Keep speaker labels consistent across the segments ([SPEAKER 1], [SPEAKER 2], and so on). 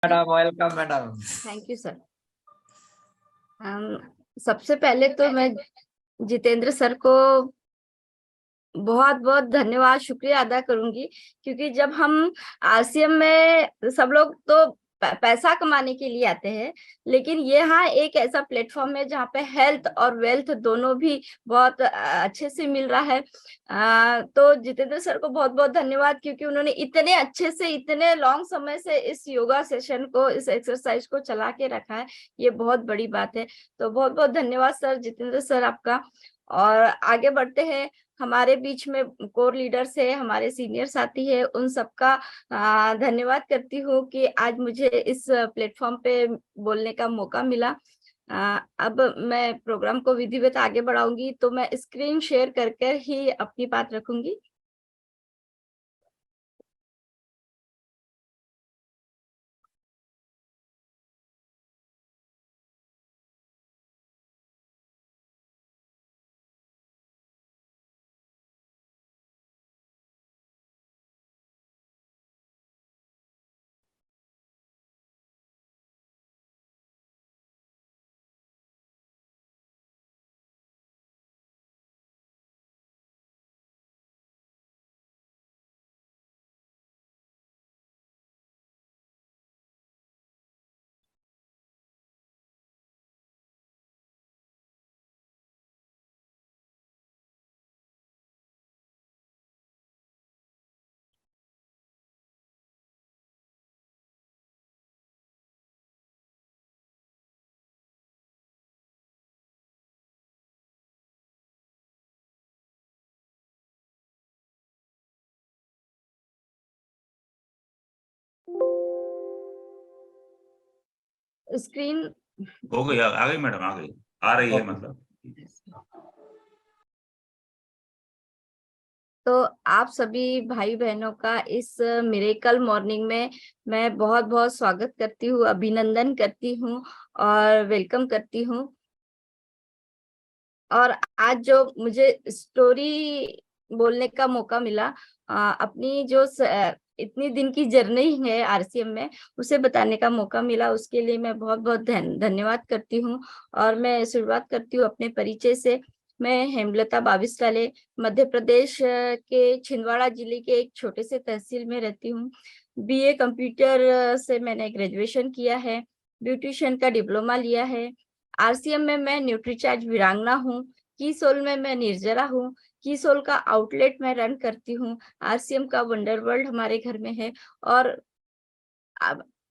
[SPEAKER 1] Madam welcome madam.
[SPEAKER 2] Thank you sir. सबसे पहले तो मैं जितेंद्र सर को बहुत बहुत धन्यवाद शुक्रिया अदा करूंगी, क्योंकि जब हम आरसीएम में सब लोग तो पैसा कमाने के लिए आते हैं, लेकिन ये यहाँ एक ऐसा प्लेटफॉर्म है जहाँ पे हेल्थ और वेल्थ दोनों भी बहुत अच्छे से मिल रहा है। तो जितेंद्र सर को बहुत बहुत धन्यवाद, क्योंकि उन्होंने इतने अच्छे से इतने लॉन्ग समय से इस योगा सेशन को, इस एक्सरसाइज को चला के रखा है। ये बहुत बड़ी बात है। तो बहुत बहुत धन्यवाद सर, जितेंद्र सर आपका। और आगे बढ़ते हैं। हमारे बीच में कोर लीडर्स है, हमारे सीनियर साथी है, उन सबका धन्यवाद करती हूँ कि आज मुझे इस प्लेटफॉर्म पे बोलने का मौका मिला। अब मैं प्रोग्राम को विधिवत आगे बढ़ाऊंगी, तो मैं स्क्रीन शेयर करके ही अपनी बात रखूंगी। स्क्रीन
[SPEAKER 3] हो गई, आ गई मैडम, आ गई, आ रही है मतलब।
[SPEAKER 2] तो आप सभी भाई बहनों का इस मिरेकल मॉर्निंग में मैं बहुत बहुत स्वागत करती हूँ, अभिनंदन करती हूँ और वेलकम करती हूँ। और आज जो मुझे स्टोरी बोलने का मौका मिला, अपनी जो इतनी दिन की जर्नी है आरसीएम में, उसे बताने का मौका मिला, उसके लिए मैं बहुत बहुत धन्यवाद करती हूँ। और मैं शुरुआत करती हूँ अपने परिचय से। मैं हेमलता बाविस्टाले मध्य प्रदेश के छिंदवाड़ा जिले के एक छोटे से तहसील में रहती हूँ। बीए कंप्यूटर से मैंने ग्रेजुएशन किया है, ब्यूटिशियन का डिप्लोमा लिया है। आरसीएम में मैं न्यूट्रीचार्ज वीरांगना हूँ। कीसोल में मैं निर्जरा हूँ। कीसोल का आउटलेट मैं रन करती हूँ। आरसीएम का वंडर वर्ल्ड हमारे घर में है। और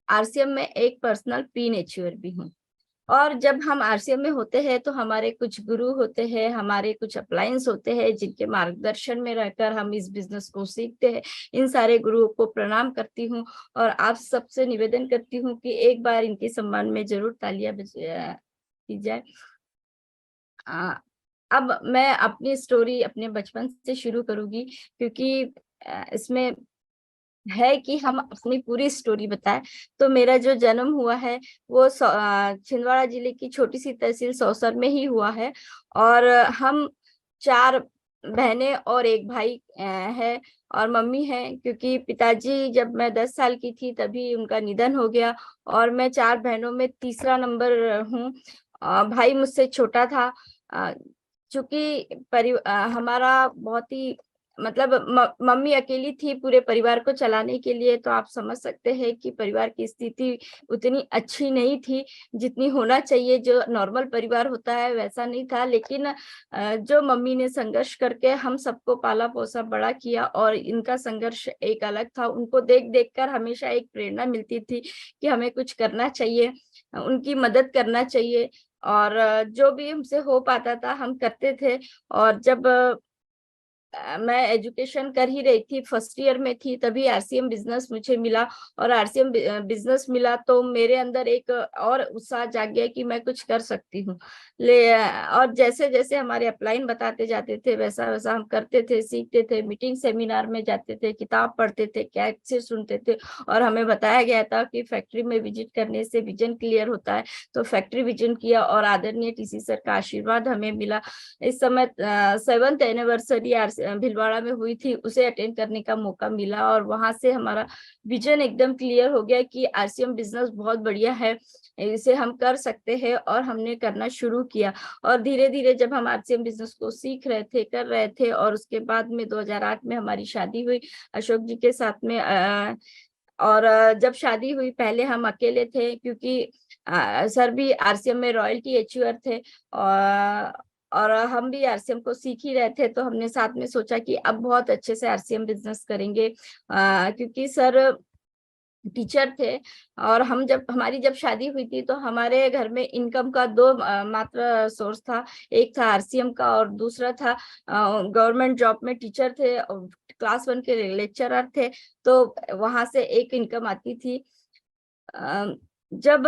[SPEAKER 2] आरसीएम में एक पर्सनल पी नेचुअर भी हूँ। और जब हम आरसीएम में होते हैं तो हमारे कुछ गुरु होते हैं, हमारे कुछ अप्लायंस होते हैं, जिनके मार्गदर्शन में रहकर हम इस बिजनेस को सीखते हैं। इन सारे गुरुओं को प्रणाम करती हूँ और आप सबसे निवेदन करती हूँ कि एक बार इनके सम्मान में जरूर तालियां की जाए। अब मैं अपनी स्टोरी अपने बचपन से शुरू करूंगी, क्योंकि इसमें है कि हम अपनी पूरी स्टोरी बताएं। तो मेरा जो जन्म हुआ है वो छिंदवाड़ा जिले की छोटी सी तहसील सौसर में ही हुआ है। और हम 4 बहनें और एक भाई है, और मम्मी है, क्योंकि पिताजी जब मैं 10 साल की थी तभी उनका निधन हो गया। और मैं 4 बहनों में तीसरा नंबर हूँ। भाई मुझसे छोटा था। चूंकि हमारा बहुत ही मतलब मम्मी अकेली थी पूरे परिवार को चलाने के लिए, तो आप समझ सकते हैं कि परिवार की स्थिति उतनी अच्छी नहीं थी जितनी होना चाहिए। जो नॉर्मल परिवार होता है वैसा नहीं था, लेकिन जो मम्मी ने संघर्ष करके हम सबको पाला पोसा बड़ा किया, और इनका संघर्ष एक अलग था। उनको देख देख कर हमेशा एक प्रेरणा मिलती थी कि हमें कुछ करना चाहिए, उनकी मदद करना चाहिए। और जो भी हमसे हो पाता था हम करते थे। और जब मैं एजुकेशन कर ही रही थी, फर्स्ट ईयर में थी, तभी आरसीएम बिजनेस मुझे मिला। और आरसीएम बिजनेस मिला तो मेरे अंदर एक और उत्साह जाग गया कि मैं कुछ कर सकती हूँ। और जैसे जैसे हमारे अपलाइन बताते जाते थे वैसा वैसा हम करते थे, सीखते थे, मीटिंग सेमिनार में जाते थे, किताब पढ़ते थे, कैसे सुनते थे। और हमें बताया गया था कि फैक्ट्री में विजिट करने से विजन क्लियर होता है। तो फैक्ट्री विजन किया और आदरणीय टीसी सर का आशीर्वाद हमें मिला। इस समय 7th एनिवर्सरी आरसीएम भीलवाड़ा में हुई थी उसे अटेंड करने का मौका मिला, और वहां से हमारा विजन एकदम क्लियर हो गया कि आरसीएम बिजनेस बहुत बढ़िया है, इसे हम कर सकते हैं, और हमने करना शुरू किया। और धीरे धीरे जब हम आरसीएम बिजनेस को सीख रहे थे, कर रहे थे, और उसके बाद में 2008 में हमारी शादी हुई अशोक जी के साथ में। और जब शादी हुई पहले हम अकेले थे, क्योंकि सर भी आरसीएम में रॉयल्टी एच्योर थे, और हम भी आरसीएम को सीख ही रहे थे, तो हमने साथ में सोचा कि अब बहुत अच्छे से आरसीएम बिजनेस करेंगे, क्योंकि सर टीचर थे। और हमारी जब शादी हुई थी तो हमारे घर में इनकम का दो मात्र सोर्स था, एक था आरसीएम का और दूसरा था गवर्नमेंट जॉब में टीचर थे, क्लास 1 के लेक्चरर थे, तो वहां से एक इनकम आती थी। जब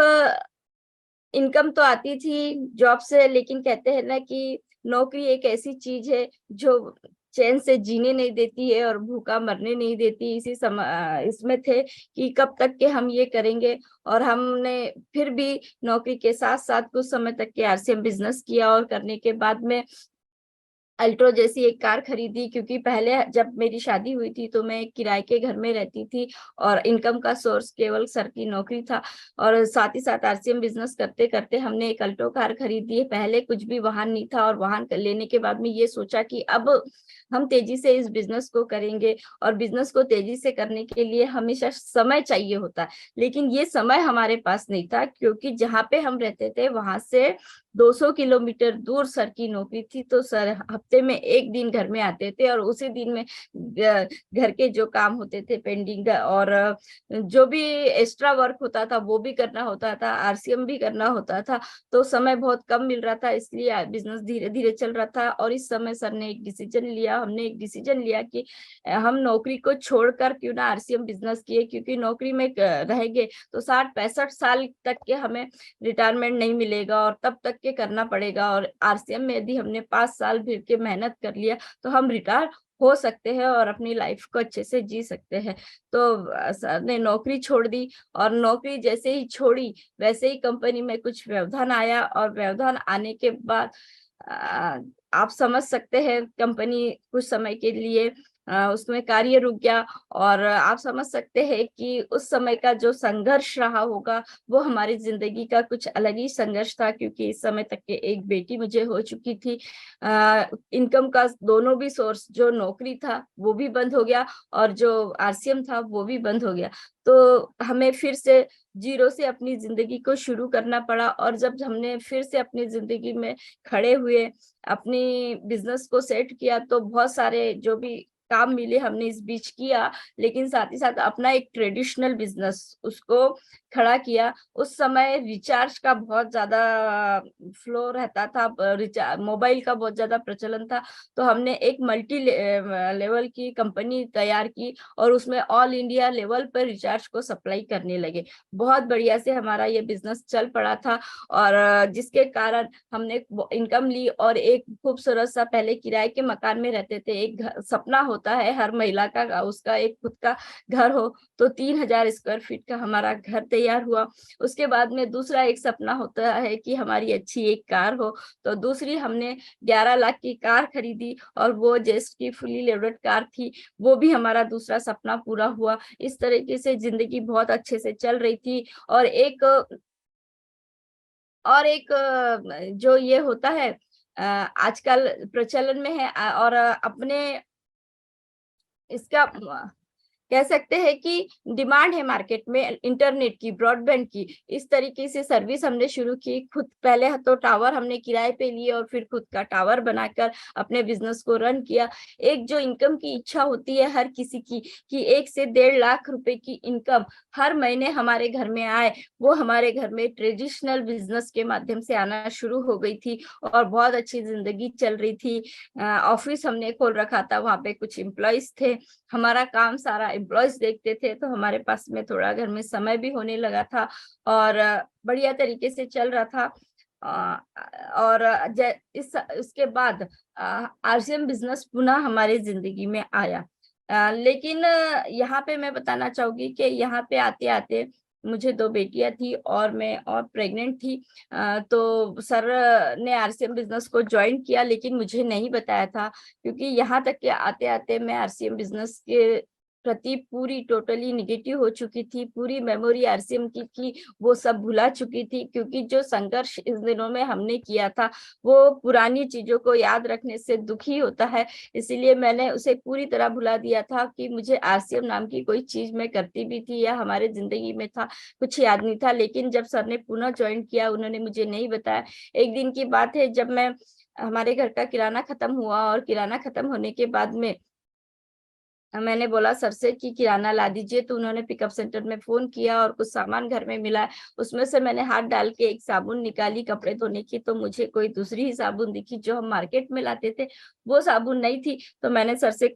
[SPEAKER 2] इनकम तो आती थी जॉब से, लेकिन कहते हैं ना कि नौकरी एक ऐसी चीज है जो चैन से जीने नहीं देती है और भूखा मरने नहीं देती। इसमें थे कि कब तक के हम ये करेंगे, और हमने फिर भी नौकरी के साथ साथ कुछ समय तक के आरसीएम बिजनेस किया, और करने के बाद में अल्ट्रो जैसी एक कार खरीदी, क्योंकि पहले जब मेरी शादी हुई थी तो मैं किराए के घर में रहती थी और इनकम का सोर्स केवल सर की नौकरी था, और साथ ही साथ आरसीएम बिजनेस करते करते हमने एक अल्टो कार खरीदी है। पहले कुछ भी वाहन नहीं था, और वाहन लेने के बाद में ये सोचा कि अब हम तेजी से इस बिजनेस को करेंगे, और बिजनेस को तेजी से करने के लिए हमेशा समय चाहिए होता है, लेकिन ये समय हमारे पास नहीं था, क्योंकि जहाँ पे हम रहते थे वहां से 200 किलोमीटर दूर सर की नौकरी थी। तो सर हफ्ते में एक दिन घर में आते थे, और उसी दिन में घर के जो काम होते थे पेंडिंग, और जो भी एक्स्ट्रा वर्क होता था वो भी करना होता था, आरसीएम भी करना होता था, तो समय बहुत कम मिल रहा था, इसलिए बिजनेस धीरे धीरे चल रहा था। और इस समय सर ने हमने एक डिसीजन लिया कि हम नौकरी को छोड़कर क्यों ना आरसीएम बिजनेस किए, क्योंकि नौकरी में रहेंगे तो 60-65 साल तक के हमें रिटायरमेंट नहीं मिलेगा, और तब तक के करना पड़ेगा। और आरसीएम में यदि हमने 5 साल भर के मेहनत कर लिया तो हम रिटायर हो सकते हैं और अपनी लाइफ को अच्छे से जी सकते हैं। तो सर ने नौकरी छोड़ दी, और नौकरी जैसे ही छोड़ी वैसे ही कंपनी में कुछ व्यवधान आया, और व्यवधान आने के बाद आप समझ सकते हैं कंपनी कुछ समय के लिए उसमें कार्य रुक गया, और आप समझ सकते हैं कि उस समय का जो संघर्ष रहा होगा वो हमारी जिंदगी का कुछ अलग ही संघर्ष था, क्योंकि इस समय तक के एक बेटी मुझे हो चुकी थी। इनकम का दोनों भी सोर्स, जो नौकरी था वो भी बंद हो गया, और जो आरसीएम था वो भी बंद हो गया। तो हमें फिर से जीरो से अपनी जिंदगी को शुरू करना पड़ा, और जब हमने फिर से अपनी जिंदगी में खड़े हुए, अपनी बिजनेस को सेट किया, तो बहुत सारे जो भी काम मिले हमने इस बीच किया, लेकिन साथ ही साथ अपना एक ट्रेडिशनल बिजनेस उसको खड़ा किया। उस समय रिचार्ज का बहुत ज्यादा फ्लो रहता था, रिचार्ज मोबाइल का बहुत ज्यादा प्रचलन था, तो हमने एक मल्टी लेवल की कंपनी तैयार की, और उसमें ऑल इंडिया लेवल पर रिचार्ज को सप्लाई करने लगे। बहुत बढ़िया से हमारा ये बिजनेस चल पड़ा था, और जिसके कारण हमने इनकम ली, और एक खूबसूरत सा, पहले किराए के मकान में रहते थे, एक सपना होता है हर महिला का, उसका एक खुद का घर हो, तो 3000 स्क्वायर फीट का हमारा घर तैयार हुआ। उसके बाद में दूसरा एक सपना होता है कि हमारी अच्छी एक कार हो, तो दूसरी हमने 11 लाख की कार खरीदी, और वो जेस्ट की फुली लोडेड कार थी, वो भी हमारा दूसरा सपना पूरा हुआ। इस तरीके से जिंदगी बहुत अच्छे से चल रही थी। और एक जो ये होता है आजकल प्रचलन में है, और अपने इसका कह सकते हैं कि डिमांड है मार्केट में इंटरनेट की, ब्रॉडबैंड की। इस तरीके से सर्विस हमने शुरू की खुद। पहले तो टावर हमने किराए पे लिए, और फिर खुद का टावर बनाकर अपने बिजनेस को रन किया। एक जो इनकम की इच्छा होती है हर किसी की कि 1 से 1.5 लाख रुपए की इनकम हर महीने हमारे घर में आए, वो हमारे घर में ट्रेडिशनल बिजनेस के माध्यम से आना शुरू हो गई थी, और बहुत अच्छी जिंदगी चल रही थी। ऑफिस हमने खोल रखा था, वहां पे कुछ एम्प्लॉयज थे, हमारा काम सारा एम्प्लॉयज देखते थे, तो हमारे पास में थोड़ा घर में समय भी होने लगा था, और बढ़िया तरीके से चल रहा था। और इसके बाद आरसीएम बिजनेस पुनः हमारी जिंदगी में आया। लेकिन यहाँ पे मैं बताना चाहूंगी कि यहाँ पे आते आते मुझे 2 बेटियां थी और मैं और प्रेग्नेंट थी। तो सर ने आरसीएम बिजनेस को ज्वाइन किया, लेकिन मुझे नहीं बताया था, क्योंकि यहाँ तक के आते आते मैं आरसीएम बिजनेस के प्रति पूरी टोटली निगेटिव हो चुकी थी। पूरी मेमोरी आरसीएम की वो सब भुला चुकी थी, क्योंकि जो संघर्ष इस दिनों में हमने किया था वो पुरानी चीजों को याद रखने से दुखी होता है। इसीलिए मैंने उसे पूरी तरह भुला दिया था कि मुझे आरसीएम नाम की कोई चीज मैं करती भी थी या हमारे जिंदगी में था, कुछ याद नहीं था। लेकिन जब सर ने पुनः ज्वाइन किया, उन्होंने मुझे नहीं बताया। एक दिन की बात है, जब मैं हमारे घर का किराना खत्म हुआ और किराना खत्म होने के बाद में मैंने बोला सर से कि किराना ला दीजिए, तो उन्होंने पिकअप सेंटर में फोन किया और कुछ सामान घर में मिला। उसमें से मैंने हाथ डाल के एक साबुन निकाली कपड़े धोने की, तो मुझे कोई दूसरी ही साबुन दिखी जो हम मार्केट में लाते थे, वो साबुन नहीं थी। तो मैंने सर से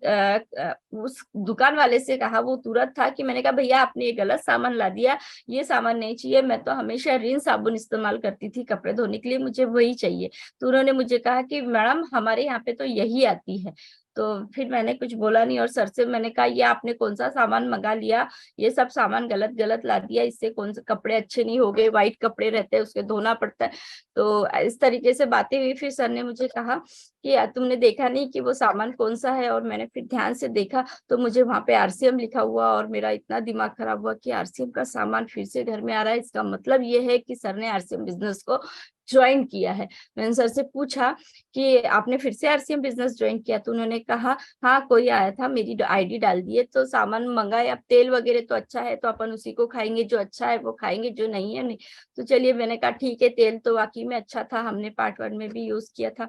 [SPEAKER 2] उस दुकान वाले से कहा, वो तुरंत था कि मैंने कहा भैया आपने ये गलत सामान ला दिया, ये सामान नहीं चाहिए, मैं तो हमेशा रिन साबुन इस्तेमाल करती थी कपड़े धोने के लिए, मुझे वही चाहिए। तो उन्होंने मुझे कहा कि मैडम हमारे यहाँ पे तो यही आती है। तो फिर मैंने कुछ बोला नहीं और सर से मैंने कहा ये आपने कौन सा सामान मंगा लिया, ये सब सामान गलत गलत ला दिया, इससे कौन से कपड़े अच्छे नहीं हो गए, व्हाइट कपड़े रहते हैं उसके धोना पड़ता है। तो इस तरीके से बातें हुई। फिर सर ने मुझे कहा कि यार तुमने देखा नहीं कि वो सामान कौन सा है, और मैंने फिर ध्यान से देखा तो मुझे वहां पे आरसीएम लिखा हुआ, और मेरा इतना दिमाग खराब हुआ कि आरसीएम का सामान फिर से घर में आ रहा है, इसका मतलब ये है कि सर ने आरसीएम बिजनेस को ज्वाइन किया है। मैंने सर से पूछा कि आपने फिर से आरसीएम बिजनेस ज्वाइन किया, तो उन्होंने कहा हाँ कोई आया था, मेरी आईडी डाल दिए तो सामान मंगाए। अब तेल वगैरह तो अच्छा है तो अपन उसी को खाएंगे, जो अच्छा है वो खाएंगे, जो नहीं है नहीं। तो चलिए, मैंने कहा ठीक है, तेल तो वाकई में अच्छा था, हमने पार्ट 1 में भी यूज किया था।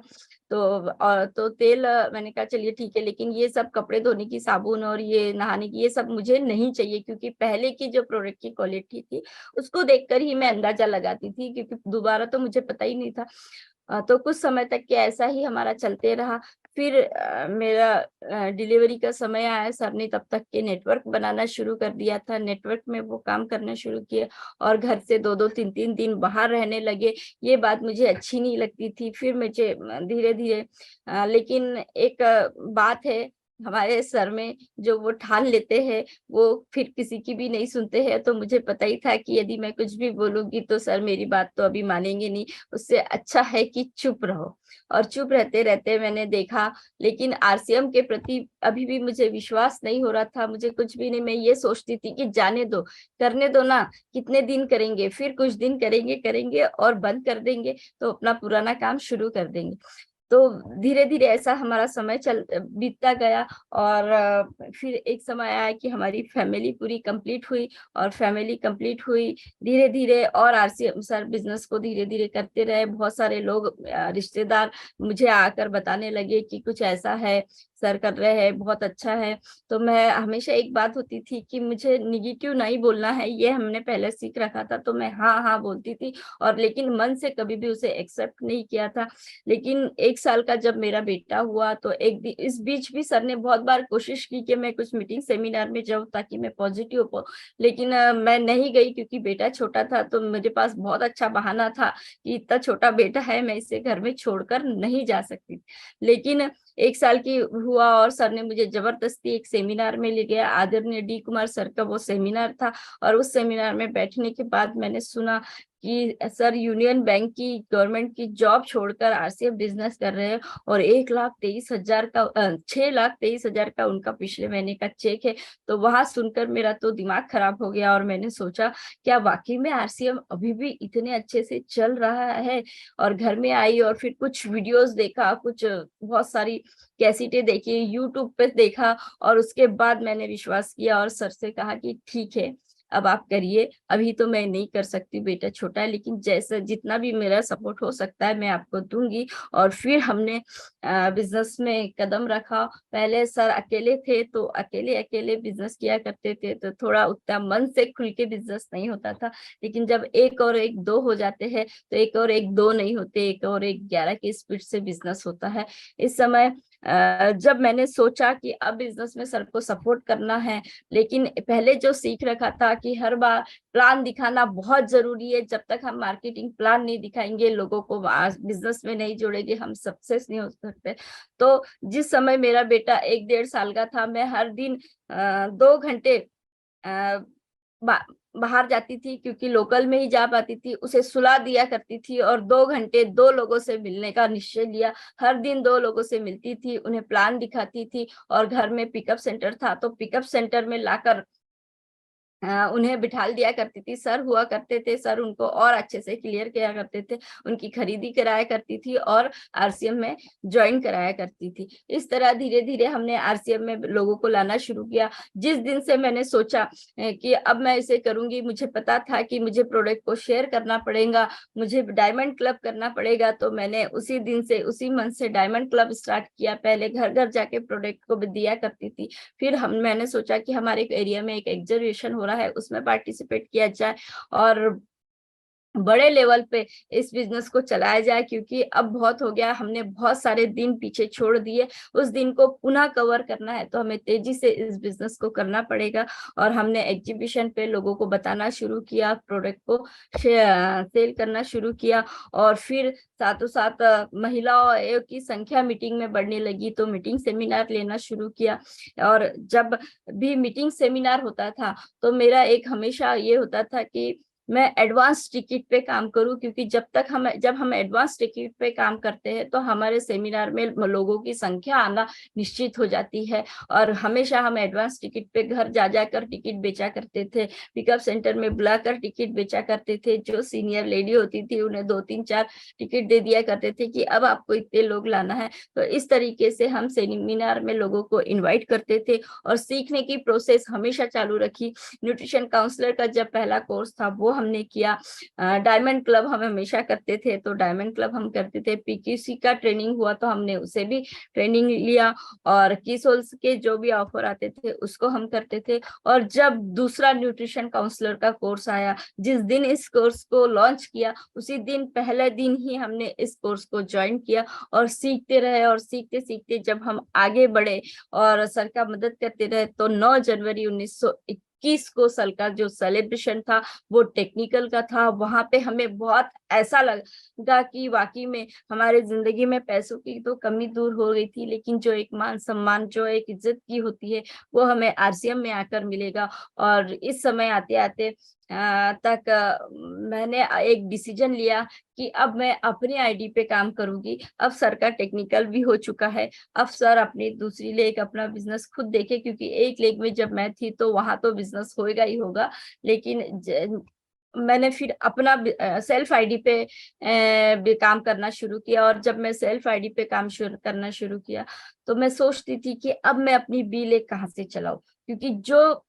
[SPEAKER 2] तो और तो तेल मैंने कहा चलिए ठीक है, लेकिन ये सब कपड़े धोने की साबुन और ये नहाने की ये सब मुझे नहीं चाहिए, क्योंकि पहले की जो प्रोडक्ट की क्वालिटी थी उसको देखकर ही मैं अंदाजा लगाती थी, क्योंकि दोबारा तो मुझे पता ही नहीं था। तो कुछ समय तक के ऐसा ही हमारा चलते रहा। फिर मेरा डिलीवरी का समय आया, सर ने तब तक के नेटवर्क बनाना शुरू कर दिया था, नेटवर्क में वो काम करना शुरू किया, और घर से 2-2 3-3 दिन बाहर रहने लगे। ये बात मुझे अच्छी नहीं लगती थी। फिर मुझे धीरे धीरे लेकिन एक बात है हमारे सर में, जो वो ठान लेते हैं वो फिर किसी की भी नहीं सुनते हैं। तो मुझे पता ही था कि यदि मैं कुछ भी बोलूंगी तो सर मेरी बात तो अभी मानेंगे नहीं, उससे अच्छा है कि चुप रहो। और चुप रहते रहते मैंने देखा, लेकिन आरसीएम के प्रति अभी भी मुझे विश्वास नहीं हो रहा था, मुझे कुछ भी नहीं। मैं ये सोचती थी कि जाने दो, करने दो ना, कितने दिन करेंगे, फिर कुछ दिन करेंगे करेंगे और बंद कर देंगे, तो अपना पुराना काम शुरू कर देंगे। तो धीरे धीरे ऐसा हमारा समय चल बीतता गया। और फिर एक समय आया कि हमारी फैमिली पूरी कंप्लीट हुई, और फैमिली कंप्लीट हुई धीरे धीरे, और आरसीएम सर बिजनेस को धीरे धीरे करते रहे। बहुत सारे लोग रिश्तेदार मुझे आकर बताने लगे कि कुछ ऐसा है, सर कर रहे हैं, बहुत अच्छा है। तो मैं हमेशा, एक बात होती थी कि मुझे निगेटिव नहीं बोलना है, ये हमने पहले सीख रखा था, तो मैं हाँ हाँ बोलती थी, और लेकिन मन से कभी भी उसे एक्सेप्ट नहीं किया था। लेकिन 1 साल का जब मेरा बेटा हुआ, तो इस बीच भी सर ने बहुत बार कोशिश की कि मैं कुछ मीटिंग सेमिनार में जाऊं ताकि मैं पॉजिटिव हो, लेकिन मैं नहीं गई, क्योंकि बेटा छोटा था। तो मेरे पास बहुत अच्छा बहाना था कि इतना छोटा बेटा है, मैं इसे घर में छोड़कर नहीं जा सकती। लेकिन 1 साल की हुआ और सर ने मुझे जबरदस्ती एक सेमिनार में ले गया, आदरणीय डी कुमार सर का वो सेमिनार था। और उस सेमिनार में बैठने के बाद मैंने सुना कि सर यूनियन बैंक की गवर्नमेंट की जॉब छोड़कर आरसीएफ बिजनेस कर रहे हैं, और 1,23,000 का 6,23,000 का उनका पिछले महीने का चेक है। तो वहां सुनकर मेरा तो दिमाग खराब हो गया, और मैंने सोचा क्या वाकई में आरसीएम अभी भी इतने अच्छे से चल रहा है। और घर में आई और फिर कुछ वीडियोस देखा, कुछ बहुत सारी कैसेटें देखी, यूट्यूब पे देखा, और उसके बाद मैंने विश्वास किया और सर से कहा कि ठीक है, अब आप करिए, अभी तो मैं नहीं कर सकती, बेटा छोटा है, लेकिन जैसे जितना भी मेरा सपोर्ट हो सकता है मैं आपको दूंगी। और फिर हमने बिजनेस में कदम रखा। पहले सर अकेले थे तो अकेले अकेले बिजनेस किया करते थे, तो थोड़ा उतना मन से खुल के बिजनेस नहीं होता था। लेकिन जब 1 और 1 2 हो जाते हैं, तो 1 और 1 2 नहीं होते, 1 और 1 11 की स्पीड से बिजनेस होता है। इस समय जब मैंने सोचा कि अब बिजनेस में सर को सपोर्ट करना है, लेकिन पहले जो सीख रखा था कि हर बार प्लान दिखाना बहुत जरूरी है, जब तक हम मार्केटिंग प्लान नहीं दिखाएंगे, लोगों को बिजनेस में नहीं जोड़ेंगे, हम सक्सेस नहीं हो सकते। तो जिस समय मेरा बेटा 1-1.5 साल का था, मैं हर दिन 2 घंटे बाहर जाती थी, क्योंकि लोकल में ही जा पाती थी, उसे सुला दिया करती थी और 2 घंटे 2 लोगों से मिलने का निश्चय लिया। हर दिन 2 लोगों से मिलती थी, उन्हें प्लान दिखाती थी, और घर में पिकअप सेंटर था तो पिकअप सेंटर में लाकर उन्हें बिठाल दिया करती थी। सर हुआ करते थे, सर उनको और अच्छे से क्लियर किया करते थे, उनकी खरीदी कराया करती थी और आरसीएम में ज्वाइन कराया करती थी। इस तरह धीरे धीरे हमने आरसीएम में लोगों को लाना शुरू किया। जिस दिन से मैंने सोचा कि अब मैं इसे करूंगी, मुझे पता था कि मुझे प्रोडक्ट को शेयर करना पड़ेगा, मुझे डायमंड क्लब करना पड़ेगा, तो मैंने उसी दिन से, उसी मंथ से डायमंड क्लब स्टार्ट किया। पहले घर घर जाके प्रोडक्ट को दिया करती थी। फिर मैंने सोचा कि हमारे एरिया में एक एग्जीबिशन हो रहा है, उसमें पार्टिसिपेट किया जाए और बड़े लेवल पे इस बिजनेस को चलाया जाए, क्योंकि अब बहुत हो गया, हमने बहुत सारे दिन पीछे छोड़ दिए। उस दिन को पुनः कवर करना है तो हमें तेजी से इस बिजनेस को करना पड़ेगा। और हमने एग्जीबिशन पे लोगों को बताना शुरू किया, प्रोडक्ट को सेल करना शुरू किया। और फिर साथों साथ महिलाओं की संख्या मीटिंग में बढ़ने लगी, तो मीटिंग सेमिनार लेना शुरू किया। और जब भी मीटिंग सेमिनार होता था तो मेरा एक हमेशा ये होता था कि मैं एडवांस टिकट पे काम करूं, क्योंकि जब हम एडवांस टिकट पे काम करते हैं तो हमारे सेमिनार में लोगों की संख्या आना निश्चित हो जाती है। और हमेशा हम एडवांस टिकट पे घर जा जाकर टिकट बेचा करते थे, पिकअप सेंटर में बुलाकर टिकट बेचा करते थे। जो सीनियर लेडी होती थी उन्हें 2 3 4 टिकट दे दिया करते थे कि अब आपको इतने लोग लाना है। तो इस तरीके से हम सेमिनार में लोगों को इन्वाइट करते थे और सीखने की प्रोसेस हमेशा चालू रखी। न्यूट्रिशन काउंसलर का जब पहला कोर्स था वो हमने किया। डायमंड क्लब हम हमेशा करते थे, तो डायमंड क्लब हम करते थे। पीक्यूसी का ट्रेनिंग हुआ तो हमने उसे भी ट्रेनिंग लिया, और कीसोल्स के जो भी ऑफर आते थे उसको हम करते थे। और जब दूसरा न्यूट्रिशन काउंसलर का कोर्स आया, जिस दिन इस कोर्स को लॉन्च किया उसी दिन, पहले दिन ही हमने इस कोर्स को ज्वाइन किया और सीखते रहे। और सीखते सीखते जब हम आगे बढ़े और सर का मदद करते रहे, तो 9 जनवरी 1921 को सर का जो सेलिब्रेशन था वो टेक्निकल का था। वहां पे हमें बहुत ऐसा लगा कि वाकई में हमारे जिंदगी में पैसों की तो कमी दूर हो गई थी, लेकिन जो एक मान सम्मान, जो एक इज्जत की होती है, वो हमें आरसीएम में आकर मिलेगा। और इस समय आते आते तक मैंने एक डिसीजन लिया कि अब मैं अपनी आईडी पे काम करूंगी। अब सर का टेक्निकल भी हो चुका है, अब सर अपनी दूसरी लेग अपना बिजनेस खुद देखे, क्योंकि एक लेग में जब मैं थी तो वहां तो बिजनेस होएगा ही होगा, लेकिन मैंने फिर अपना सेल्फ आईडी पे भी काम करना शुरू किया। और जब मैं सेल्फ आईडी पे काम करना शुरू किया तो मैं सोचती थी कि अब मैं अपनी बी लेग कहाँ से चलाऊं, क्योंकि जो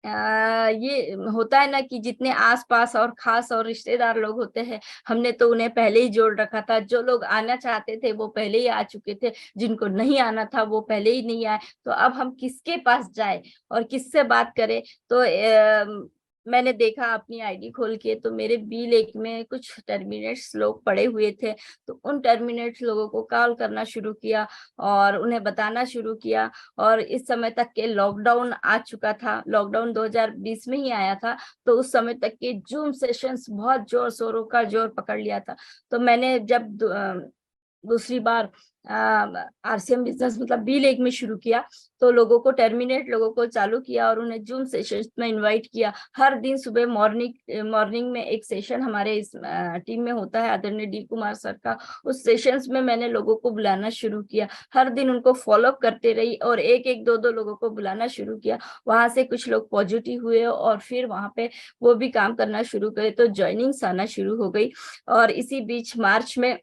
[SPEAKER 2] ये होता है ना कि जितने आसपास और खास और रिश्तेदार लोग होते हैं, हमने तो उन्हें पहले ही जोड़ रखा था। जो लोग आना चाहते थे वो पहले ही आ चुके थे, जिनको नहीं आना था वो पहले ही नहीं आए। तो अब हम किसके पास जाए और किससे बात करें? तो मैंने देखा अपनी आईडी खोल के, तो मेरे बी लेक में कुछ टर्मिनेट्स लोग पड़े हुए थे, तो उन टर्मिनेट्स लोगों को कॉल करना शुरू किया और उन्हें बताना शुरू किया। और इस समय तक के लॉकडाउन आ चुका था, लॉकडाउन 2020 में ही आया था, तो उस समय तक के जूम सेशंस बहुत जोर शोरों का जोर पकड़ लिया था। तो मैंने जब दूसरी बार आरसीएम बिजनेस मतलब बी लेग में शुरू किया, तो लोगों को टर्मिनेट लोगों को चालू किया और उन्हें जूम सेशंस में इनवाइट किया। हर दिन सुबह मॉर्निंग में एक सेशन हमारे इस टीम में होता है, आदरणीय डी कुमार सर का। उस सेशंस में मैंने लोगों को बुलाना शुरू किया, हर दिन उनको फॉलोअप करते रही और एक एक दो दो लोगों को बुलाना शुरू किया। वहां से कुछ लोग पॉजिटिव हुए और फिर वहां पे वो भी काम करना शुरू करे, तो ज्वाइनिंग्स आना शुरू हो गई। और इसी बीच मार्च में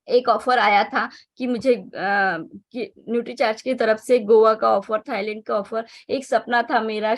[SPEAKER 2] एक ऑफर आया था कि मुझे न्यूट्रीचार्ज की तरफ से गोवा का ऑफर, थाईलैंड का ऑफर। एक सपना था मेरा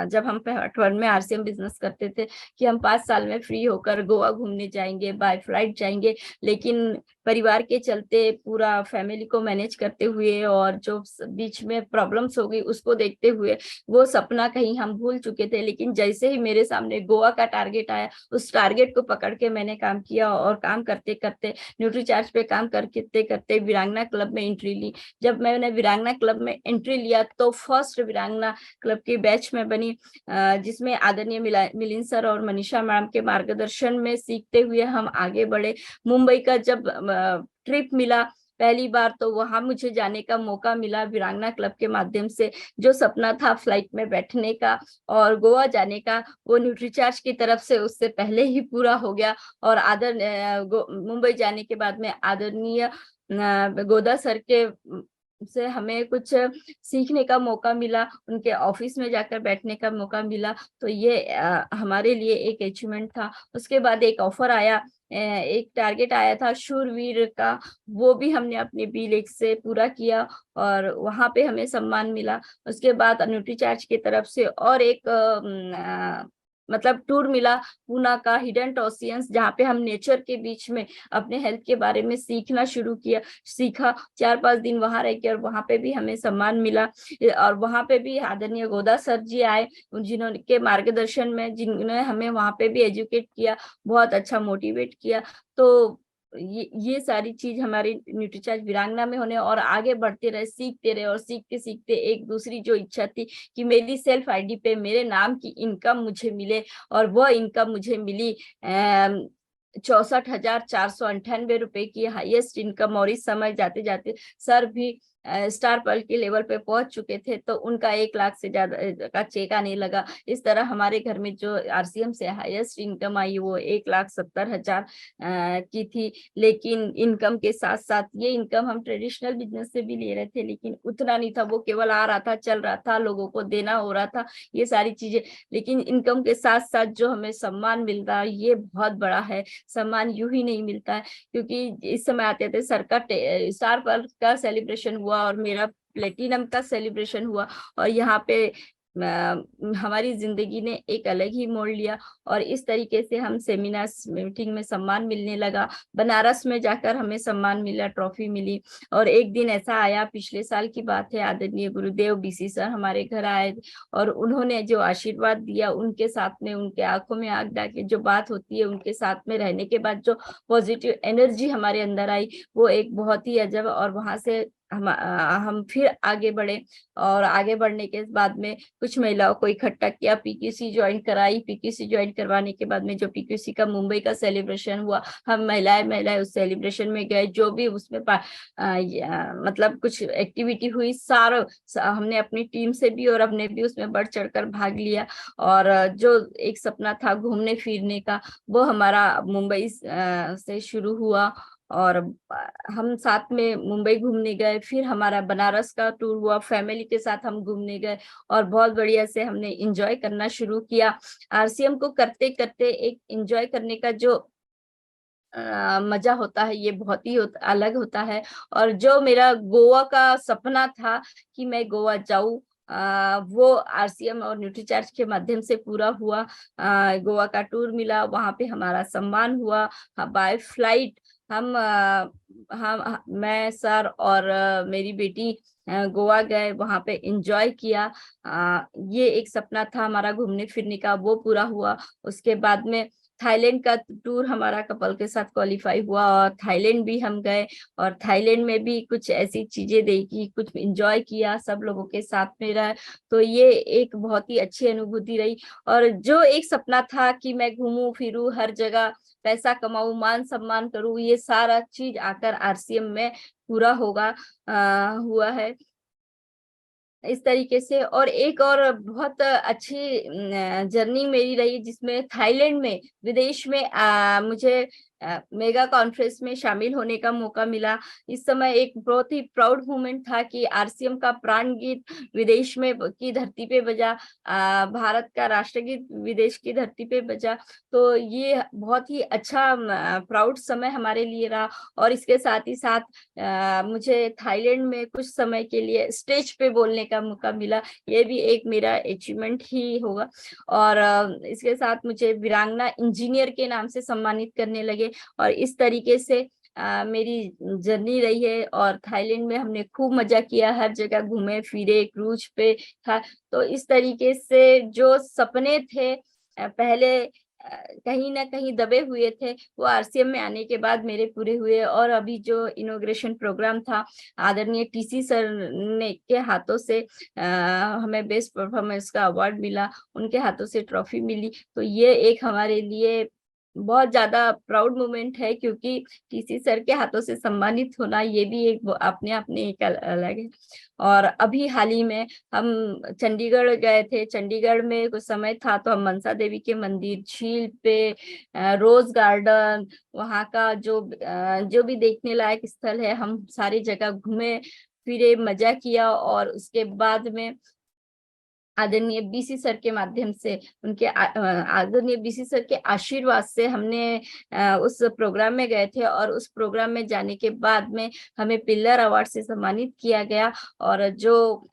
[SPEAKER 2] जब हम पार्ट 1 में आरसीएम बिजनेस करते थे कि हम 5 साल में फ्री होकर गोवा घूमने जाएंगे, बाय फ्लाइट जाएंगे। लेकिन परिवार के चलते, पूरा फैमिली को मैनेज करते हुए और जो बीच में प्रॉब्लम्स हो गई उसको देखते हुए वो सपना कहीं हम भूल चुके थे। लेकिन जैसे ही मेरे सामने गोवा का टारगेट आया, उस टारगेट को पकड़ के मैंने काम किया और काम करते करते न्यूट्रीचार्ज पे काम करते करते वीरांगना क्लब में एंट्री ली। जब मैंने वीरांगना क्लब में एंट्री लिया तो फर्स्ट वीरांगना क्लब की बैच में बनी, जिसमें आदरणीय मिलिंद सर और मनीषा मैम के मार्गदर्शन में सीखते हुए हम आगे बढ़े। मुंबई का जब ट्रिप मिला, पहली बार तो वहां मुझे जाने का मौका मिला वीरांगना क्लब के माध्यम से। जो सपना था फ्लाइट में बैठने का और गोवा जाने का, वो न्यूट्रीचार्ज की तरफ से उससे पहले ही पूरा हो गया। और मुंबई जाने के बाद में आदरणीय गोदा सर के से हमें कुछ सीखने का मौका मिला, उनके ऑफिस में जाकर बैठने का मौका मिला। तो ये हमारे लिए एक अचीवमेंट था। उसके बाद एक ऑफर आया, एक टारगेट आया था शूरवीर का, वो भी हमने अपने B.Lic से पूरा किया और वहां पे हमें सम्मान मिला। उसके बाद न्यूट्रीचार्ज की तरफ से और एक मतलब टूर मिला पूना का, हिडन ओशियंस, जहाँ पे हम नेचर के बीच में अपने हेल्थ के बारे में सीखा 4-5 दिन वहां रह के, और वहां पे भी हमें सम्मान मिला। और वहां पे भी आदरणीय गोदा सर जी आए, जिन्होंने मार्गदर्शन में, जिन्होंने हमें वहां पे भी एजुकेट किया, बहुत अच्छा मोटिवेट किया। तो ये सारी चीज हमारी न्यूट्रीचार्ज वीरांगना में होने और आगे बढ़ते रहे, सीखते रहे, और सीखते सीखते एक दूसरी जो इच्छा थी कि मेरी सेल्फ आईडी पे मेरे नाम की इनकम मुझे मिले, और वह इनकम मुझे मिली 64,498 रुपए की हाईएस्ट इनकम। और इस समय जाते जाते सर भी स्टार पर्ल के लेवल पे पहुंच चुके थे, तो उनका 1 लाख से ज्यादा का चेक आने लगा। इस तरह हमारे घर में जो RCM से हाईएस्ट इनकम आई वो 1,70,000 की थी। लेकिन इनकम के साथ साथ, ये इनकम हम ट्रेडिशनल बिजनेस से भी ले रहे थे, लेकिन उतना नहीं था, वो केवल आ रहा था, चल रहा था, लोगों को देना हो रहा था, ये सारी चीजें। लेकिन इनकम के साथ साथ जो हमें सम्मान मिल रहा है, ये बहुत बड़ा है। सम्मान यूं ही नहीं मिलता है, क्योंकि इस समय आते थे सर का स्टार पर्ल का सेलिब्रेशन हुआ और मेरा प्लेटिनम का सेलिब्रेशन हुआ, और यहाँ पे हमारी जिंदगी ने एक अलग ही मोड़ लिया। और इस तरीके से हम सेमिनार्स मीटिंग में सम्मान मिलने लगा। बनारस में जाकर हमें सम्मान मिला, ट्रॉफी मिली। और एक दिन ऐसा आया, पिछले साल की बात है, आदरणीय गुरुदेव BC सर हमारे घर आए, और उन्होंने जो आशीर्वाद दिया, उनके साथ में, उनके आंखों में आंख डाल जो बात होती है, उनके साथ में रहने के बाद जो पॉजिटिव एनर्जी हमारे अंदर आई, वो एक बहुत ही अजब। और वहां से हम फिर आगे बढ़े, और आगे बढ़ने के बाद में कुछ महिलाओं को इकट्ठा किया, PQC ज्वाइन कराई। PQC ज्वाइन करवाने के बाद में जो PQC का मुंबई का सेलिब्रेशन हुआ, हम महिलाएं उस सेलिब्रेशन में गए। जो भी उसमें मतलब कुछ एक्टिविटी हुई, सारा हमने अपनी टीम से भी और अपने भी उसमें बढ़ चढ़कर भाग लिया। और जो एक सपना था घूमने फिरने का, वो हमारा मुंबई से शुरू हुआ, और हम साथ में मुंबई घूमने गए। फिर हमारा बनारस का टूर हुआ, फैमिली के साथ हम घूमने गए, और बहुत बढ़िया से हमने एंजॉय करना शुरू किया। RCM को करते करते एक एंजॉय करने का जो मजा होता है, ये बहुत ही अलग होता है। और जो मेरा गोवा का सपना था कि मैं गोवा जाऊं, वो RCM और न्यूट्रीचार्ज के माध्यम से पूरा हुआ। गोवा का टूर मिला, वहां पे हमारा सम्मान हुआ बाय फ्लाइट। मैं, सर और मेरी बेटी गोवा गए, वहां पे एंजॉय किया। ये एक सपना था हमारा घूमने फिरने का, वो पूरा हुआ। उसके बाद में थाईलैंड का टूर हमारा कपल के साथ क्वालिफाई हुआ, और थाईलैंड भी हम गए, और थाईलैंड में भी कुछ ऐसी चीजें देखी, कुछ एंजॉय किया, सब लोगों के साथ में रहा। तो ये एक बहुत ही अच्छी अनुभूति रही। और जो एक सपना था कि मैं घूमूं फिरूं हर जगह, पैसा कमाऊं, मान सम्मान करूं, ये सारा चीज आकर RCM में पूरा हुआ है इस तरीके से। और एक और बहुत अच्छी जर्नी मेरी रही, जिसमें थाईलैंड में, विदेश में मुझे मेगा कॉन्फ्रेंस में शामिल होने का मौका मिला। इस समय एक बहुत ही प्राउड मोमेंट था कि RCM का प्राण गीत विदेश में की धरती पे बजा, भारत का राष्ट्रगीत विदेश की धरती पे बजा। तो ये बहुत ही अच्छा प्राउड समय हमारे लिए रहा। और इसके साथ ही साथ मुझे थाईलैंड में कुछ समय के लिए स्टेज पे बोलने का मौका मिला, ये भी एक मेरा अचीवमेंट ही होगा। और इसके साथ मुझे वीरांगना इंजीनियर के नाम से सम्मानित करने लगे, और इस तरीके से मेरी जर्नी रही है। और थाईलैंड में हमने खूब मजा किया, हर जगह घूमे फिरे, क्रूज पे था। तो इस तरीके से जो सपने थे पहले कहीं ना कहीं दबे हुए थे, वो RCM में आने के बाद मेरे पूरे हुए। और अभी जो इनॉग्रेशन प्रोग्राम था, आदरणीय TC सर ने के हाथों से हमें बेस्ट परफॉर्मेंस का अवार्ड मिला, उनके हाथों से ट्रॉफी मिली। तो ये एक हमारे लिए बहुत ज्यादा प्राउड मोमेंट है, क्योंकि टीसी सर के हाथों से सम्मानित होना ये भी एक अपने अपने एक अलग है। और अभी हाल ही में हम चंडीगढ़ गए थे। चंडीगढ़ में कुछ समय था तो हम मनसा देवी के मंदिर, झील पे, रोज गार्डन, वहाँ का जो भी देखने लायक स्थल है, हम सारी जगह घूमे फिरे, मजा किया। और उसके बाद में आदरणीय बीसी सर के माध्यम से, उनके आदरणीय बीसी सर के आशीर्वाद से हमने उस प्रोग्राम में गए थे। और उस प्रोग्राम में जाने के बाद में हमें पिल्लर अवार्ड से सम्मानित किया गया। और जो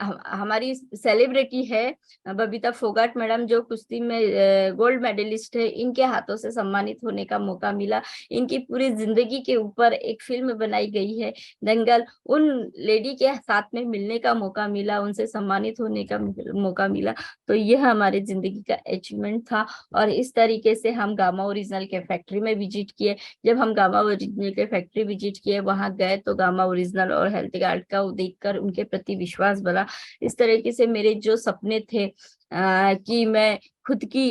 [SPEAKER 2] हमारी सेलिब्रिटी है बबीता फोगाट मैडम, जो कुश्ती में गोल्ड मेडलिस्ट है, इनके हाथों से सम्मानित होने का मौका मिला। इनकी पूरी जिंदगी के ऊपर एक फिल्म बनाई गई है दंगल, उन लेडी के साथ में मिलने का मौका मिला, उनसे सम्मानित होने का मौका मिला। तो यह हमारी जिंदगी का अचीवमेंट था। और इस तरीके से हम गामा ओरिजिनल के फैक्ट्री में विजिट किए। जब हम गामा ओरिजिनल के फैक्ट्री विजिट किए, वहां गए, तो गामा ओरिजिनल और हेल्थ गार्ड का देखकर उनके प्रति विश्वास बढ़ा। इस तरीके से मेरे जो सपने थे कि मैं खुद की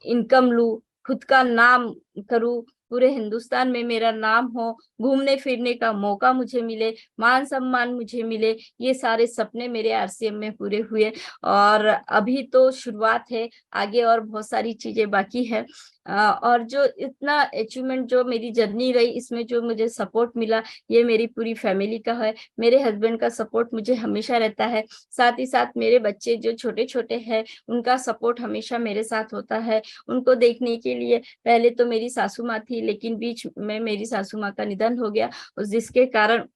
[SPEAKER 2] इनकम लूं, खुद का नाम करूं, पूरे हिंदुस्तान में मेरा नाम हो, घूमने फिरने का मौका मुझे मिले, मान सम्मान मुझे मिले, ये सारे सपने मेरे आरसीएम में पूरे हुए। और अभी तो शुरुआत है, आगे और बहुत सारी चीजें बाकी है। और जो इतना अचीवमेंट, जो मेरी जर्नी रही, इसमें जो मुझे सपोर्ट मिला, ये मेरी पूरी फैमिली का है। मेरे हस्बैंड का सपोर्ट मुझे हमेशा रहता है। साथ ही साथ मेरे बच्चे जो छोटे छोटे हैं, उनका सपोर्ट हमेशा मेरे साथ होता है। उनको देखने के लिए पहले तो मेरी सासू माँ थी, लेकिन बीच में मेरी सासू माँ का निधन हो गया, उस जिसके कारण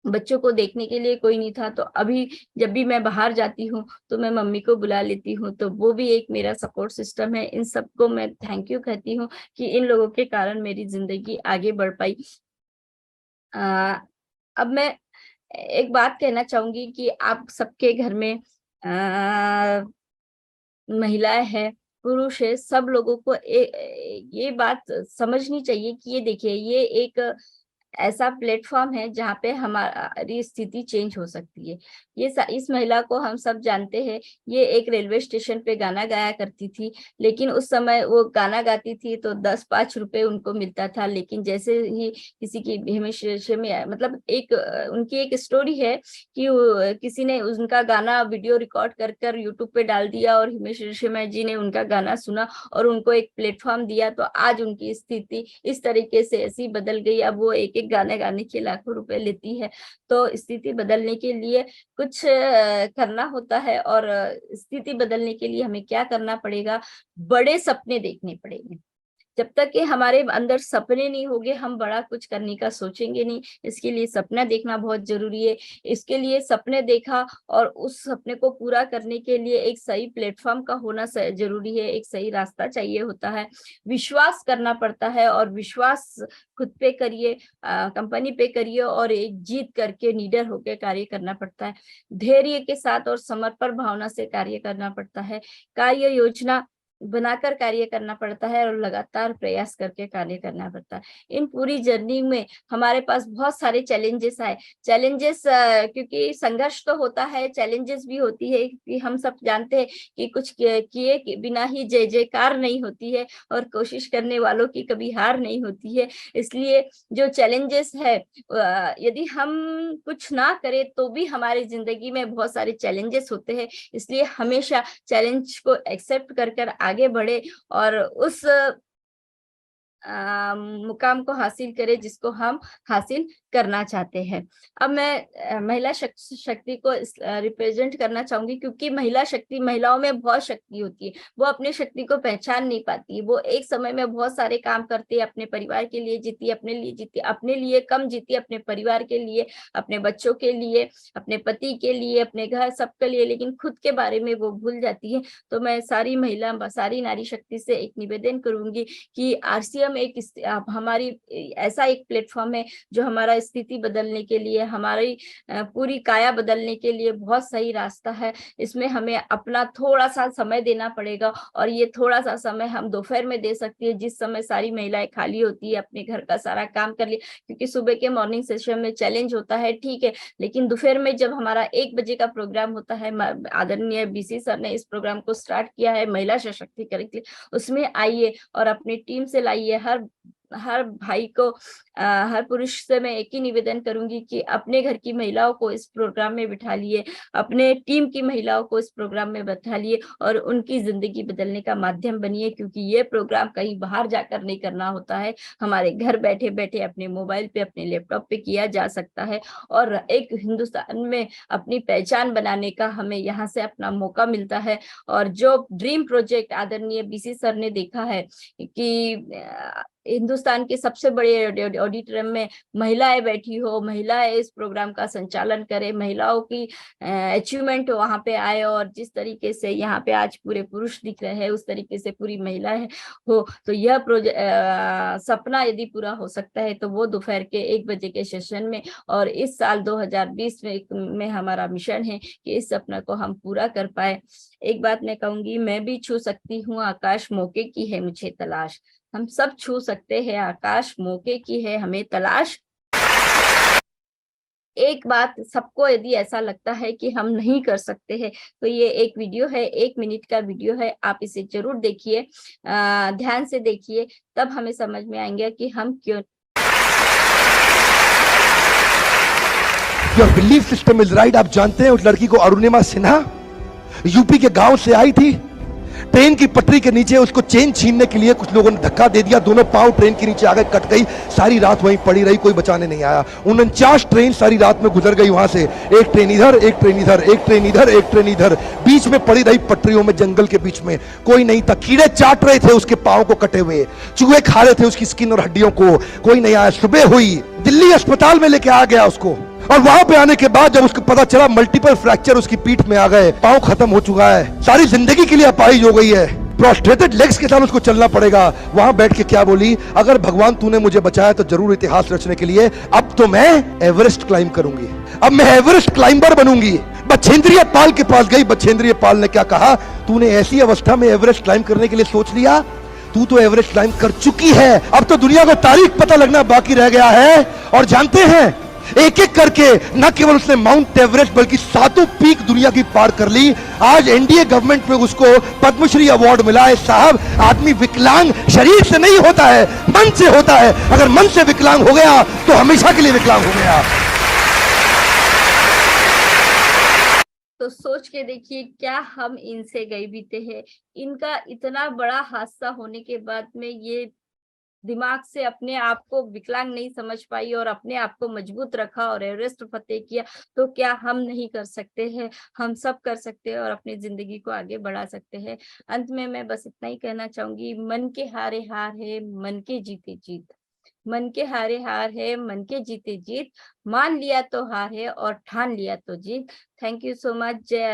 [SPEAKER 2] बच्चों को देखने के लिए कोई नहीं था। तो अभी जब भी मैं बाहर जाती हूँ तो मैं मम्मी को बुला लेती हूँ, तो वो भी एक मेरा सपोर्ट सिस्टम है। इन सबको मैं थैंक यू कहती हूँ कि इन लोगों के कारण मेरी जिंदगी आगे बढ़ पाई। आ, अब मैं एक बात कहना चाहूंगी कि आप सबके घर में महिलाएं हैं, पुरुष है, सब लोगों को ये बात समझनी चाहिए कि ये देखिए, ये एक ऐसा प्लेटफॉर्म है जहाँ पे हमारी स्थिति चेंज हो सकती है। इस महिला को हम सब जानते हैं। ये एक रेलवे स्टेशन पे गाना गाया करती थी, लेकिन उस समय वो गाना गाती थी तो 10-5 रुपए उनको मिलता था। लेकिन जैसे ही किसी की हिमेश रेशमिया, मतलब एक उनकी एक स्टोरी है कि किसी ने उनका गाना वीडियो रिकॉर्ड कर कर यूट्यूब पे डाल दिया, और हिमेश रेशमिया जी ने उनका गाना सुना और उनको एक प्लेटफॉर्म दिया। तो आज उनकी स्थिति इस तरीके से ऐसी बदल गई, अब वो एक एक गाने गाने के लाखों रुपए लेती है। तो स्थिति बदलने के लिए कुछ करना होता है। और स्थिति बदलने के लिए हमें क्या करना पड़ेगा? बड़े सपने देखने पड़ेंगे। जब तक कि हमारे अंदर सपने नहीं होंगे, हम बड़ा कुछ करने का सोचेंगे नहीं। इसके लिए सपना देखना बहुत जरूरी है। इसके लिए सपने देखा और उस सपने को पूरा करने के लिए एक सही प्लेटफॉर्म का होना जरूरी है, एक सही रास्ता चाहिए होता है, विश्वास करना पड़ता है। और विश्वास खुद पे करिए, कंपनी पे करिए, और एक जीत करके निडर होकर कार्य करना पड़ता है। धैर्य के साथ और समर्पण भावना से कार्य करना पड़ता है। कार्य योजना बनाकर कार्य करना पड़ता है, और लगातार प्रयास करके कार्य करना पड़ता है। इन पूरी जर्नी में हमारे पास बहुत सारे चैलेंजेस आए। चैलेंजेस क्योंकि संघर्ष तो होता है, चैलेंजेस भी होती है, कि हम सब जानते हैं कि कुछ किए बिना ही जय जयकार नहीं होती है, और कोशिश करने वालों की कभी हार नहीं होती है। इसलिए जो चैलेंजेस है, यदि हम कुछ ना करें तो भी हमारी जिंदगी में बहुत सारे चैलेंजेस होते हैं। इसलिए हमेशा चैलेंज को एक्सेप्ट कर कर आगे बढ़े, और उस मुकाम को हासिल करें जिसको हम हासिल करना चाहते हैं। अब मैं महिला शक्ति को रिप्रेजेंट करना चाहूंगी, क्योंकि महिला शक्ति, महिलाओं में बहुत शक्ति होती है, वो अपनी शक्ति को पहचान नहीं पाती। वो एक समय में बहुत सारे काम करती है, अपने परिवार के लिए जीती, अपने लिए जीती, अपने लिए कम जीती, अपने परिवार के लिए, अपने बच्चों के लिए, अपने पति के लिए, अपने घर सबके लिए, लेकिन खुद के बारे में वो भूल जाती है। तो मैं सारी महिला, सारी नारी शक्ति से एक निवेदन करूंगी कि आरसीएम हम हमारी ऐसा एक प्लेटफॉर्म है जो हमारा स्थिति बदलने के लिए, हमारी पूरी काया बदलने के लिए बहुत सही रास्ता है। इसमें हमें अपना थोड़ा सा समय देना पड़ेगा, और ये थोड़ा सा समय हम दोपहर में दे सकती है, जिस समय सारी महिलाएं खाली होती है, अपने घर का सारा काम कर लिया। क्योंकि सुबह के मॉर्निंग सेशन में चैलेंज होता है, ठीक है, लेकिन दोपहर में जब हमारा 1 बजे का प्रोग्राम होता है, आदरणीय बीसी सर ने इस प्रोग्राम को स्टार्ट किया है महिला सशक्तिकरण के लिए, उसमें आइए और अपनी टीम से लाइए। हर भाई को, हर पुरुष से मैं एक ही निवेदन करूंगी कि अपने घर की महिलाओं को इस प्रोग्राम में बिठा लिए, अपने टीम की महिलाओं को इस प्रोग्राम में बिठा लिए और उनकी जिंदगी बदलने का माध्यम बनिए। क्योंकि ये प्रोग्राम कहीं बाहर जाकर नहीं करना होता है, हमारे घर बैठे बैठे अपने मोबाइल पे, अपने लैपटॉप पे किया जा सकता है। और एक हिंदुस्तान में अपनी पहचान बनाने का हमें यहाँ से अपना मौका मिलता है। और जो ड्रीम प्रोजेक्ट आदरणीय बीसी सर ने देखा है कि हिंदुस्तान के सबसे बड़े ऑडिटोरियम में महिलाएं बैठी हो, महिलाएं इस प्रोग्राम का संचालन करें, महिलाओं की अचीवमेंट वहां पे आए, और जिस तरीके से यहाँ पे आज पूरे पुरुष दिख रहे हैं उस तरीके से पूरी महिलाएं हो, तो यह सपना यदि पूरा हो सकता है तो वो दोपहर के 1 बजे के सेशन में, और इस साल 2020 में हमारा मिशन है कि इस सपना को हम पूरा कर पाए। एक बात मैं कहूंगी, मैं भी छू सकती हूँ आकाश, मौके की है मुझे तलाश। हम सब छू सकते हैं आकाश, मौके की है हमें तलाश। एक बात, सबको यदि ऐसा लगता है कि हम नहीं कर सकते हैं, तो ये एक वीडियो है, 1 मिनट का वीडियो है, आप इसे जरूर देखिए, ध्यान से देखिए, तब हमें समझ में आएंगे कि हम क्यों।
[SPEAKER 1] Your belief system is right. आप जानते हैं उस लड़की को, अरुणिमा सिन्हा, यूपी के गांव से आई थी, ट्रेन की पटरी के नीचे उसको चेन छीनने के लिए कुछ लोगों ने धक्का दे दिया, दोनों पांव ट्रेन के नीचे आ गए, कट गई, सारी रात वहीं पड़ी रही, कोई बचाने नहीं आया। 49 ट्रेन सारी रात में गुजर गई वहां से, एक ट्रेन इधर, एक ट्रेन इधर, एक ट्रेन इधर, एक ट्रेन इधर, बीच में पड़ी रही पटरियों में, जंगल के बीच में, कोई नहीं था। कीड़े चाट रहे थे उसके पांव को कटे हुए, चूहे खा रहे थे उसकी स्किन और हड्डियों को, कोई नहीं आया। सुबह हुई, दिल्ली अस्पताल में लेके आ गया उसको, और वहां पे आने के बाद जब उसको पता चला मल्टीपल फ्रैक्चर उसकी पीठ में आ गए, पांव खत्म हो चुका है, सारी जिंदगी के लिए अपाहिज हो गई है, प्रोस्ट्रेटेड लेग्स के साथ उसको चलना पड़ेगा। वहां बैठ के क्या बोली, अगर भगवान तूने मुझे बचाया तो जरूर इतिहास रचने के लिए, अब तो मैं एवरेस्ट क्लाइम करूंगी, अब मैं एवरेस्ट क्लाइंबर बनूंगी। बछेंद्रिय पाल के पास गई, बछेंद्रिय पाल ने क्या कहा, तूने ऐसी अवस्था में एवरेस्ट क्लाइम करने के लिए सोच लिया, तू तो एवरेस्ट क्लाइम कर चुकी है, अब तो दुनिया को तारीख पता लगना बाकी रह गया है। और जानते हैं, एक एक करके न केवल उसने माउंट एवरेस्ट बल्कि 7 पीक दुनिया की पार कर ली। आज एनडीए गवर्नमेंट में उसको पद्मश्री अवार्ड मिला है। साहब, आदमी विकलांग शरीर से नहीं होता है, मन से होता है। अगर मन से विकलांग हो गया तो हमेशा के लिए विकलांग हो गया।
[SPEAKER 2] तो सोच के देखिए, क्या हम इनसे गए बीते हैं। इनका इतना बड़ा हादसा होने के बाद में ये दिमाग से अपने आप को विकलांग नहीं समझ पाई और अपने आप को मजबूत रखा और एवरेस्ट फतेह किया, तो क्या हम नहीं कर सकते हैं? हम सब कर सकते हैं और अपनी जिंदगी को आगे बढ़ा सकते हैं। अंत में मैं बस इतना ही कहना चाहूंगी, मन के हारे हार है, मन के जीते जीत। मन के हारे हार है, मन के जीते जीत। मान लिया तो हार है और ठान लिया तो जीत। Thank you so much. जय